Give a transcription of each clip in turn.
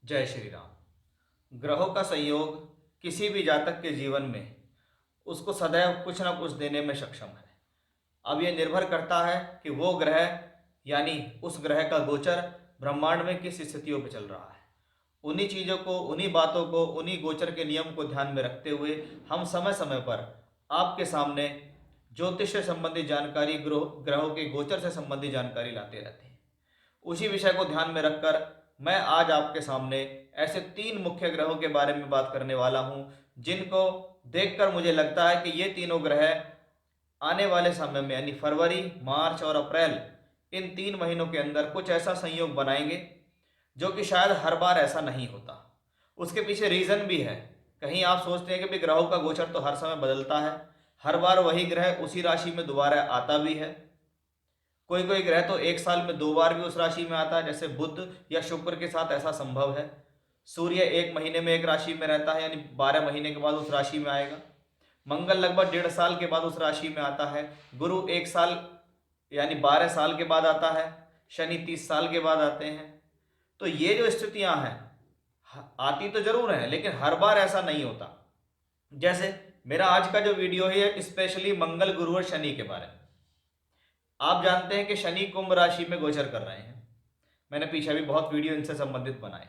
जय श्री राम। ग्रहों का संयोग किसी भी जातक के जीवन में उसको सदैव कुछ ना कुछ देने में सक्षम है। अब यह निर्भर करता है कि वो ग्रह यानी उस ग्रह का गोचर ब्रह्मांड में किस स्थितियों पर चल रहा है। उन्हीं चीज़ों को, उन्हीं बातों को, उन्हीं गोचर के नियम को ध्यान में रखते हुए हम समय समय पर आपके सामने ज्योतिष से संबंधित जानकारी, ग्रहों के गोचर से संबंधित जानकारी लाते रहते हैं। उसी विषय को ध्यान में रखकर मैं आज आपके सामने ऐसे 3 मुख्य ग्रहों के बारे में बात करने वाला हूं, जिनको देखकर मुझे लगता है कि ये तीनों ग्रह आने वाले समय में यानी फरवरी, मार्च और अप्रैल, इन 3 महीनों के अंदर कुछ ऐसा संयोग बनाएंगे जो कि शायद हर बार ऐसा नहीं होता। उसके पीछे रीज़न भी है। कहीं आप सोचते हैं कि भाई ग्रहों का गोचर तो हर समय बदलता है, हर बार वही ग्रह उसी राशि में दोबारा आता भी है। कोई कोई ग्रह तो एक साल में 2 बार भी उस राशि में आता है, जैसे बुध या शुक्र के साथ ऐसा संभव है। सूर्य 1 महीने में एक राशि में रहता है, यानी 12 महीने के बाद उस राशि में आएगा। मंगल लगभग 1.5 साल के बाद उस राशि में आता है। गुरु 1 साल यानी 12 साल के बाद आता है। शनि 30 साल के बाद आते हैं। तो ये जो स्थितियां हैं आती तो जरूर हैं, लेकिन हर बार ऐसा नहीं होता। जैसे मेरा आज का जो वीडियो है स्पेशली मंगल, गुरु और शनि के बारे में। आप जानते हैं कि शनि कुंभ राशि में गोचर कर रहे हैं। मैंने पीछे भी बहुत वीडियो इनसे संबंधित बनाए।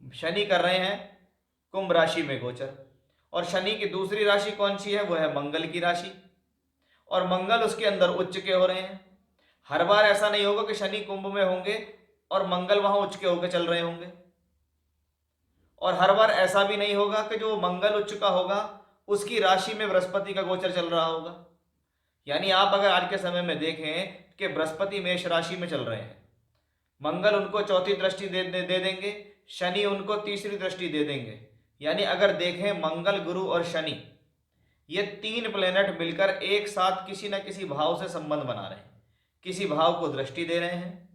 शनि कर रहे हैं कुंभ राशि में गोचर, और शनि की दूसरी राशि कौन सी है? वो है मंगल की राशि, और मंगल उसके अंदर उच्च के हो रहे हैं। हर बार ऐसा नहीं होगा कि शनि कुंभ में होंगे और मंगल वहां उच्च के होकर चल रहे होंगे, और हर बार ऐसा भी नहीं होगा कि जो मंगल उच्च का होगा उसकी राशि में बृहस्पति का गोचर चल रहा होगा। यानी आप अगर आज के समय में देखें कि बृहस्पति मेष राशि में चल रहे हैं, मंगल उनको चौथी दृष्टि दे देंगे, शनि उनको तीसरी दृष्टि दे देंगे। यानी अगर देखें मंगल, गुरु और शनि, ये 3 प्लेनेट मिलकर एक साथ किसी न किसी भाव से संबंध बना रहे हैं, किसी भाव को दृष्टि दे रहे हैं,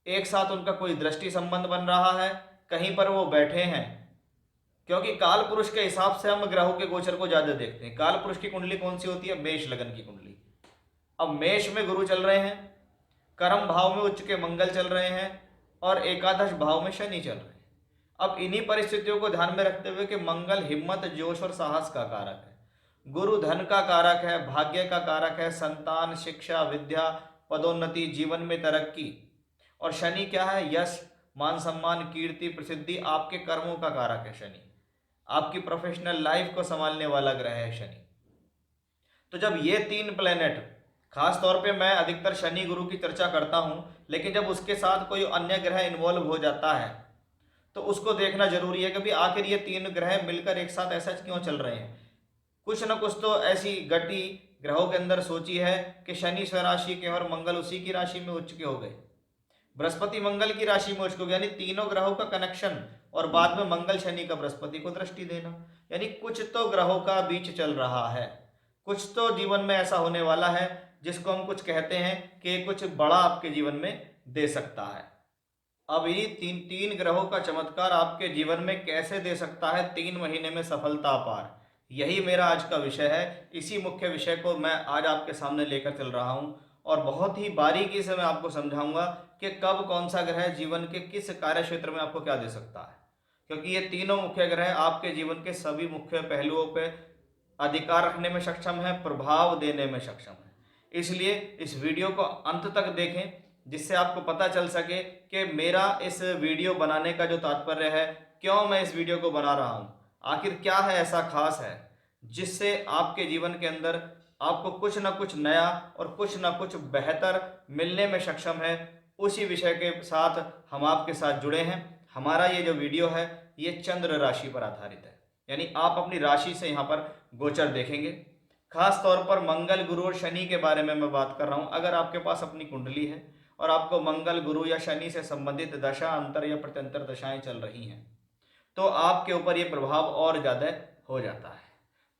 एक साथ उनका कोई दृष्टि संबंध बन रहा है, कहीं पर वो बैठे हैं। क्योंकि काल पुरुष के हिसाब से हम ग्रहों के गोचर को ज्यादा देखते हैं। काल पुरुष की कुंडली कौन सी होती है? मेष लगन की कुंडली। अब मेष में गुरु चल रहे हैं, कर्म भाव में उच्च के मंगल चल रहे हैं, और एकादश भाव में शनि चल रहे हैं। अब इन्हीं परिस्थितियों को ध्यान में रखते हुए कि मंगल हिम्मत, जोश और साहस का कारक है, गुरु धन का कारक है, भाग्य का कारक है, संतान, शिक्षा, विद्या, पदोन्नति, जीवन में तरक्की, और शनि क्या है? यश, मान सम्मान, कीर्ति, प्रसिद्धि, आपके कर्मों का कारक है शनि। आपकी प्रोफेशनल लाइफ को संभालने वाला ग्रह है शनि। तो जब ये 3 प्लेनेट, खास तौर पे मैं अधिकतर शनि गुरु की चर्चा करता हूं, लेकिन जब उसके साथ कोई अन्य ग्रह इन्वॉल्व हो जाता है तो उसको देखना जरूरी है कि भाई आखिर ये 3 ग्रह मिलकर एक साथ ऐसा क्यों चल रहे हैं। कुछ न कुछ तो ऐसी गति ग्रहों के अंदर सोची है कि शनि स्वराशि के और मंगल उसी की राशि में उच्च के हो गए, बृहस्पति मंगल की राशि में उच्च हो गए, यानी तीनों ग्रहों का कनेक्शन, और बाद में मंगल शनि का बृहस्पति को दृष्टि देना। यानी कुछ तो ग्रहों का बीच चल रहा है, कुछ तो जीवन में ऐसा होने वाला है जिसको हम कुछ कहते हैं कि कुछ बड़ा आपके जीवन में दे सकता है। अब ये तीन ग्रहों का चमत्कार आपके जीवन में कैसे दे सकता है 3 महीने में सफलता पार, यही मेरा आज का विषय है। इसी मुख्य विषय को मैं आज आपके सामने लेकर चल रहा हूं, और बहुत ही बारीकी से मैं आपको समझाऊंगा कि कब कौन सा ग्रह जीवन के किस कार्य क्षेत्र में आपको क्या दे सकता है। क्योंकि ये तीनों मुख्य ग्रह आपके जीवन के सभी मुख्य पहलुओं पर अधिकार रखने में सक्षम है, प्रभाव देने में सक्षम है। इसलिए इस वीडियो को अंत तक देखें, जिससे आपको पता चल सके कि मेरा इस वीडियो बनाने का जो तात्पर्य है, क्यों मैं इस वीडियो को बना रहा हूं, आखिर क्या है ऐसा खास है जिससे आपके जीवन के अंदर आपको कुछ ना कुछ नया और कुछ ना कुछ बेहतर मिलने में सक्षम है। उसी विषय के साथ हम आपके साथ जुड़े हैं। हमारा ये जो वीडियो है ये चंद्र राशि पर आधारित है, यानी आप अपनी राशि से यहाँ पर गोचर देखेंगे। खास तौर पर मंगल, गुरु और शनि के बारे में मैं बात कर रहा हूँ। अगर आपके पास अपनी कुंडली है और आपको मंगल, गुरु या शनि से संबंधित दशा, अंतर या प्रत्यंतर दशाएं चल रही हैं, तो आपके ऊपर ये प्रभाव और ज़्यादा हो जाता है।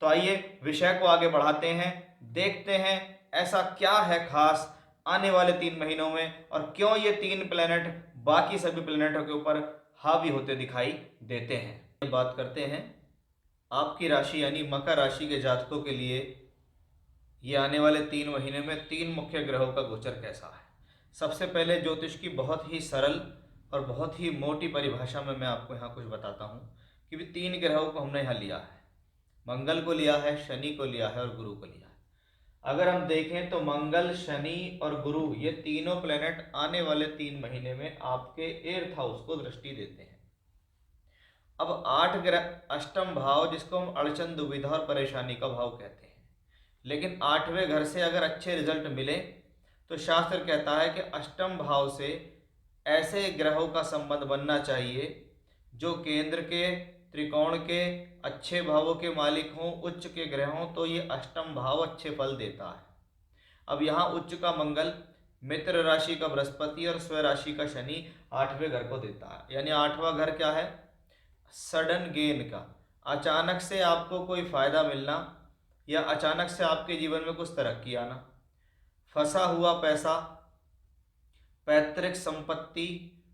तो आइए विषय को आगे बढ़ाते हैं, देखते हैं ऐसा क्या है खास आने वाले 3 महीनों में, और क्यों ये 3 प्लेनेट बाकी सभी प्लेनेटों के ऊपर हावी होते दिखाई देते हैं। बात करते हैं आपकी राशि यानी मकर राशि के जातकों के लिए ये आने वाले 3 महीने में 3 मुख्य ग्रहों का गोचर कैसा है। सबसे पहले ज्योतिष की बहुत ही सरल और बहुत ही मोटी परिभाषा में मैं आपको यहाँ कुछ बताता हूँ कि भी 3 ग्रहों को हमने यहाँ लिया है। मंगल को लिया है, शनि को लिया है और गुरु को लिया है। अगर हम देखें तो मंगल, शनि और गुरु ये तीनों प्लेनेट आने वाले 3 महीने में आपके 8th हाउस को दृष्टि देते हैं। अब 8 ग्रह अष्टम भाव, जिसको हम अड़चन, दुविधा और परेशानी का भाव कहते हैं, लेकिन 8वें घर से अगर अच्छे रिजल्ट मिले तो शास्त्र कहता है कि अष्टम भाव से ऐसे ग्रहों का संबंध बनना चाहिए जो केंद्र के, त्रिकोण के, अच्छे भावों के मालिक हों, उच्च के ग्रह हों, तो ये अष्टम भाव अच्छे फल देता है। अब यहाँ उच्च का मंगल, मित्र राशि का बृहस्पति और स्व राशि का शनि 8वें घर को देता है। यानी 8वां घर क्या है? सडन गेन का, अचानक से आपको कोई फायदा मिलना या अचानक से आपके जीवन में कुछ तरक्की आना, फंसा हुआ पैसा, पैतृक संपत्ति,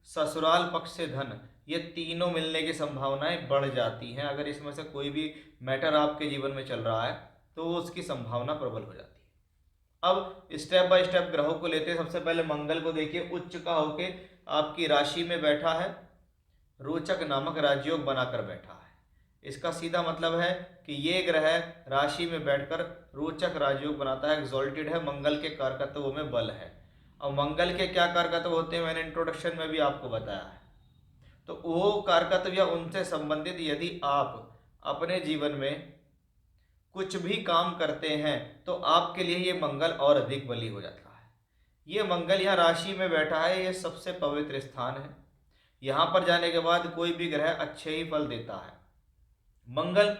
ससुराल पक्ष से धन, ये तीनों मिलने की संभावनाएं बढ़ जाती हैं। अगर इसमें से कोई भी मैटर आपके जीवन में चल रहा है तो उसकी संभावना प्रबल हो जाती है। अब स्टेप बाय स्टेप ग्रहों को लेते हैं। सबसे पहले मंगल को देखिए, उच्च का होके आपकी राशि में बैठा है, रोचक नामक राजयोग बनाकर बैठा है। इसका सीधा मतलब है कि ये ग्रह राशि में बैठकर रोचक राजयोग बनाता है, एक्सॉल्टेड है, मंगल के कारकत्वों में बल है। अब मंगल के क्या कारकत्व होते हैं मैंने इंट्रोडक्शन में भी आपको बताया है। तो वो कारकत्व या उनसे संबंधित यदि आप अपने जीवन में कुछ भी काम करते हैं तो आपके लिए ये मंगल और अधिक बली हो जाता है। ये मंगल यहाँ राशि में बैठा है, ये सबसे पवित्र स्थान है। यहाँ पर जाने के बाद कोई भी ग्रह अच्छे ही फल देता है। मंगल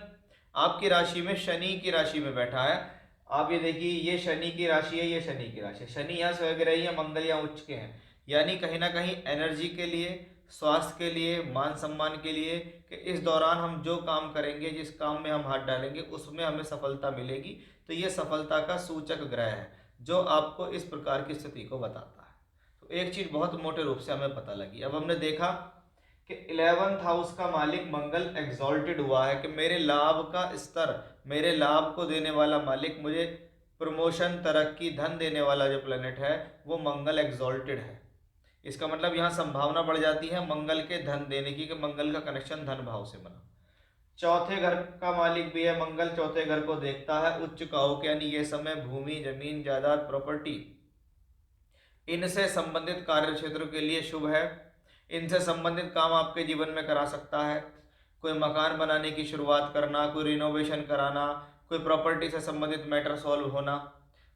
आपकी राशि में शनि की राशि में बैठा है। आप ये देखिए, ये शनि की राशि है, ये शनि की राशि है। शनि यहाँ स्वग्रही है, मंगल यहाँ उच्च के हैं। यानी कहीं ना कहीं एनर्जी के लिए, स्वास्थ्य के लिए, मान सम्मान के लिए, कि इस दौरान हम जो काम करेंगे, जिस काम में हम हाथ डालेंगे उसमें हमें सफलता मिलेगी। तो ये सफलता का सूचक ग्रह है जो आपको इस प्रकार की स्थिति को बताता है। तो एक चीज बहुत मोटे रूप से हमें पता लगी। अब हमने देखा कि 11th हाउस का मालिक मंगल एग्जॉल्टेड हुआ है, कि मेरे लाभ का स्तर, मेरे लाभ को देने वाला मालिक, मुझे प्रमोशन, तरक्की, धन देने वाला जो प्लेनेट है वो मंगल एग्जॉल्टेड है। इसका मतलब यहाँ संभावना बढ़ जाती है मंगल के धन देने की, कि मंगल का कनेक्शन धन भाव से बना। चौथे घर का मालिक भी है मंगल, चौथे घर को देखता है उच्च का होकर, यानी ये समय भूमि, जमीन, जायदाद, प्रॉपर्टी, इनसे संबंधित कार्य क्षेत्र के लिए शुभ है। इनसे संबंधित काम आपके जीवन में करा सकता है। कोई मकान बनाने की शुरुआत करना, कोई रिनोवेशन कराना, कोई प्रॉपर्टी से संबंधित मैटर सॉल्व होना,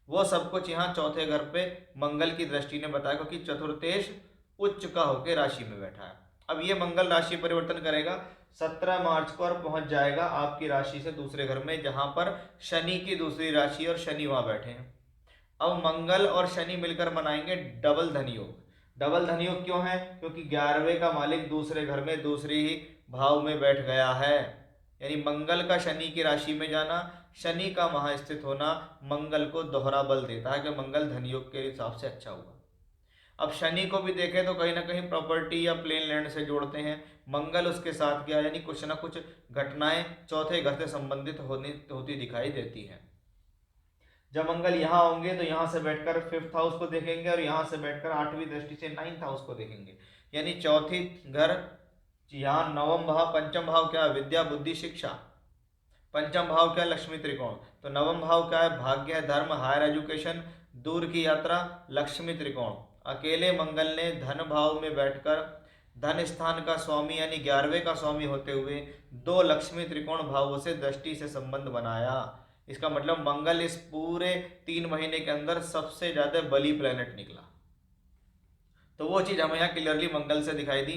वो सब कुछ यहाँ चौथे घर पे मंगल की दृष्टि ने बताया, क्योंकि चतुर्थेश उच्च का होकर राशि में बैठा है। अब ये मंगल राशि परिवर्तन करेगा 17 मार्च को और पहुंच जाएगा आपकी राशि से दूसरे घर में, जहां पर शनि की दूसरी राशि और शनि वहां बैठे हैं। अब मंगल और शनि मिलकर बनाएंगे डबल धन योग। डबल धन योग क्यों है? क्योंकि 11वें का मालिक दूसरे घर में, दूसरे ही भाव में बैठ गया है। यानी मंगल का शनि की राशि में जाना, शनि का वहां स्थित होना मंगल को दोहरा बल देता है कि मंगल धन योग के हिसाब से अच्छा हुआ। अब शनि को भी देखें तो कहीं ना कहीं प्रॉपर्टी या प्लेन लैंड से जोड़ते हैं। मंगल उसके साथ गया, यानी कुछ ना कुछ घटनाएं चौथे घर से संबंधित होती दिखाई देती हैं। जब मंगल यहाँ होंगे तो यहाँ से बैठकर 5th हाउस को देखेंगे और यहाँ से बैठकर 8वीं दृष्टि से 9th हाउस को देखेंगे। यानी चौथी घर, यहाँ नवम भाव, पंचम भाव क्या है? विद्या, बुद्धि, शिक्षा। पंचम भाव क्या है? लक्ष्मी त्रिकोण। तो नवम भाव क्या है? भाग्य, धर्म, हायर एजुकेशन, दूर की यात्रा, लक्ष्मी त्रिकोण। अकेले मंगल ने धन भाव में बैठकर धन स्थान का स्वामी यानी 11वें का स्वामी होते हुए 2 लक्ष्मी त्रिकोण भावों से दृष्टि से संबंध बनाया। इसका मतलब मंगल इस पूरे 3 महीने के अंदर सबसे ज्यादा बली प्लेनेट निकला। तो वो चीज हमें यहाँ क्लियरली मंगल से दिखाई दी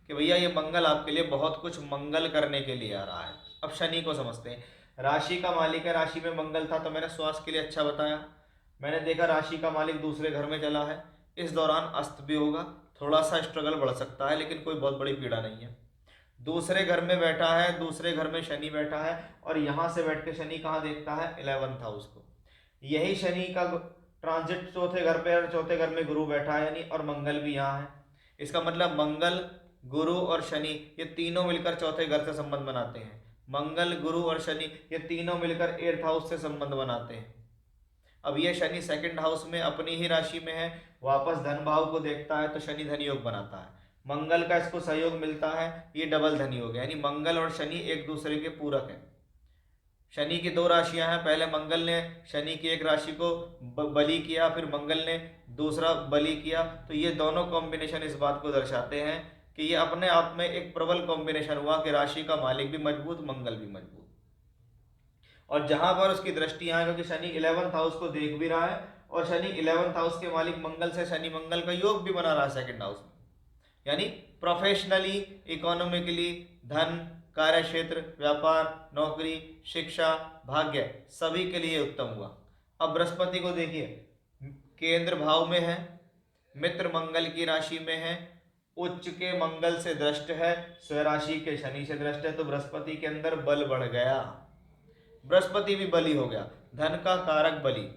कि भैया ये मंगल आपके लिए बहुत कुछ मंगल करने के लिए आ रहा है। अब शनि को समझते हैं। राशि का मालिक है, राशि में मंगल था तो मैंने स्वास्थ्य के लिए अच्छा बताया। मैंने देखा राशि का मालिक दूसरे घर में चला है, इस दौरान अस्त भी होगा, थोड़ा सा स्ट्रगल बढ़ सकता है, लेकिन कोई बहुत बड़ी पीड़ा नहीं है। दूसरे घर में बैठा है, दूसरे घर में शनि बैठा है, और यहां से बैठ के शनि कहाँ देखता है? 11th हाउस को। यही शनि का ट्रांजिट चौथे घर पे, और चौथे घर में गुरु बैठा है, यानी और मंगल भी यहाँ है। इसका मतलब मंगल, गुरु और शनि ये तीनों मिलकर चौथे घर से संबंध बनाते हैं। मंगल, गुरु और शनि ये तीनों मिलकर 8th हाउस से संबंध बनाते हैं। अब ये शनि 2nd हाउस में अपनी ही राशि में है, वापस धन भाव को देखता है तो शनि धन योग बनाता है। मंगल का इसको सहयोग मिलता है, ये डबल धनी हो गया, यानी मंगल और शनि एक दूसरे के पूरक हैं। शनि की दो राशियां हैं, पहले मंगल ने शनि की एक राशि को बली किया, फिर मंगल ने दूसरा बली किया, तो ये दोनों कॉम्बिनेशन इस बात को दर्शाते हैं कि ये अपने आप में एक प्रबल कॉम्बिनेशन हुआ कि राशि का मालिक भी मजबूत, मंगल भी मजबूत। और जहां पर उसकी दृष्टियां हैं, क्योंकि शनि 11th हाउस को देख भी रहा है, और शनि 11th हाउस के मालिक मंगल से शनि मंगल का योग भी बना रहा है सेकंड हाउस में, यानी प्रोफेशनली, इकोनॉमिकली, धन, कार्य क्षेत्र, व्यापार, नौकरी, शिक्षा, भाग्य, सभी के लिए उत्तम हुआ। अब बृहस्पति को देखिए, केंद्र भाव में है, मित्र मंगल की राशि में है, उच्च के मंगल से दृष्ट है, स्वराशि के शनि से दृष्ट है, तो बृहस्पति के अंदर बल बढ़ गया, बृहस्पति भी बली हो गया, धन का कारक बली।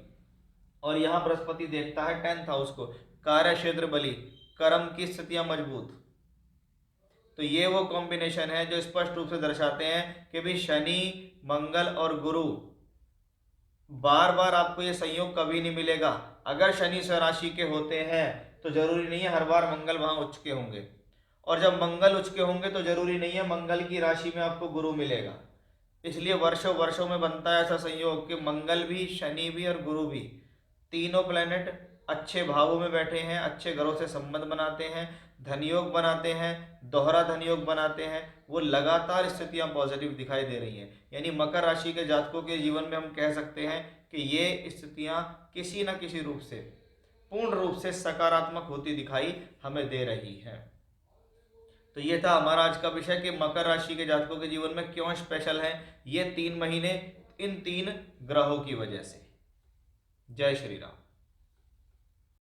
और यहां बृहस्पति देखता है 10th हाउस को, कार्य क्षेत्र बली, कर्म की स्थितियां मजबूत। तो ये वो कॉम्बिनेशन है जो स्पष्ट रूप से दर्शाते हैं कि भी शनि, मंगल और गुरु, बार बार आपको ये संयोग कभी नहीं मिलेगा। अगर शनि स्वराशि के होते हैं तो जरूरी नहीं है हर बार मंगल वहां उच्च के होंगे, और जब मंगल उच्च के होंगे तो जरूरी नहीं है मंगल की राशि में आपको गुरु मिलेगा। इसलिए वर्षों वर्षों में बनता है ऐसा संयोग कि मंगल भी, शनि भी और गुरु भी, तीनों प्लेनेट अच्छे भावों में बैठे हैं, अच्छे ग्रहों से संबंध बनाते हैं, धनयोग बनाते हैं, दोहरा धनयोग बनाते हैं, वो लगातार स्थितियां पॉजिटिव दिखाई दे रही हैं। यानी मकर राशि के जातकों के जीवन में हम कह सकते हैं कि ये स्थितियां किसी न किसी रूप से, पूर्ण रूप से सकारात्मक होती दिखाई हमें दे रही हैं। तो ये था हमारा आज का विषय कि मकर राशि के जातकों के जीवन में क्यों स्पेशल है ये 3 महीने, इन 3 ग्रहों की वजह से। जय श्री राम।